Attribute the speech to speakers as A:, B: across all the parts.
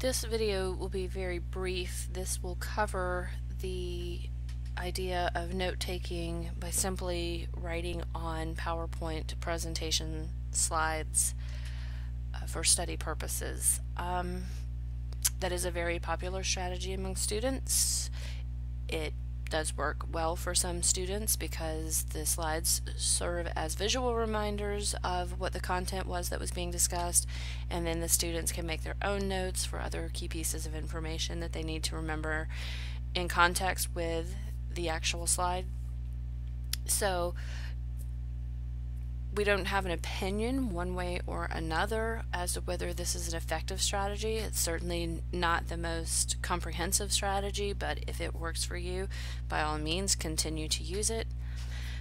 A: This video will be very brief. This will cover the idea of note-taking by simply writing on PowerPoint presentation slides for study purposes. That is a very popular strategy among students. It does work well for some students because the slides serve as visual reminders of what the content was that was being discussed, and then the students can make their own notes for other key pieces of information that they need to remember in context with the actual slide. So we don't have an opinion one way or another as to whether this is an effective strategy. It's certainly not the most comprehensive strategy, but if it works for you, by all means continue to use it.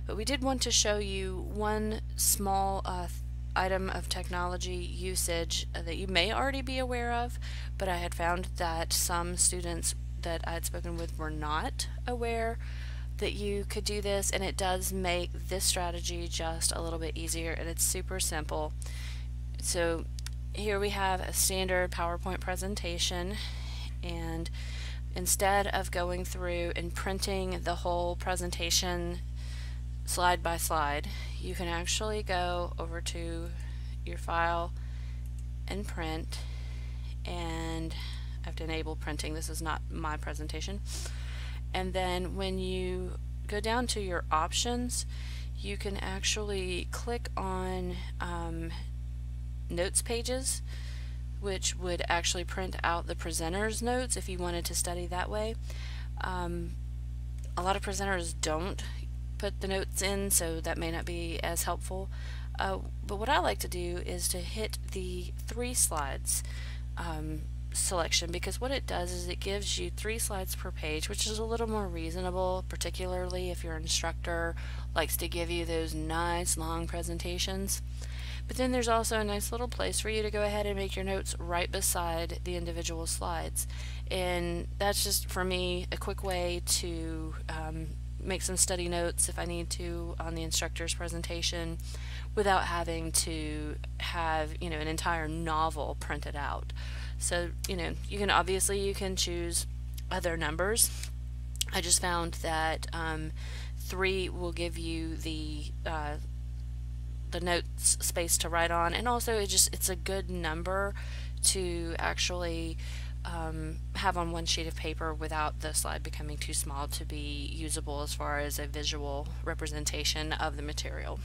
A: But we did want to show you one small item of technology usage that you may already be aware of, but I had found that some students that I had spoken with were not aware that you could do this, and it does make this strategy just a little bit easier, and it's super simple. So here we have a standard PowerPoint presentation, and instead of going through and printing the whole presentation slide by slide, you can actually go over to your file and print, and I have to enable printing. This is not my presentation. And then when you go down to your options, you can actually click on notes pages, which would actually print out the presenter's notes if you wanted to study that way. A lot of presenters don't put the notes in, so that may not be as helpful. But what I like to do is to hit the 3 slides selection, because what it does is it gives you 3 slides per page, which is a little more reasonable, particularly if your instructor likes to give you those nice long presentations. But then there's also a nice little place for you to go ahead and make your notes right beside the individual slides, and that's just, for me, a quick way to make some study notes if I need to on the instructor's presentation without having to have an entire novel printed out. So you can choose other numbers. I just found that 3 will give you the notes space to write on, and also it's a good number to actually have on one sheet of paper without the slide becoming too small to be usable as far as a visual representation of the material.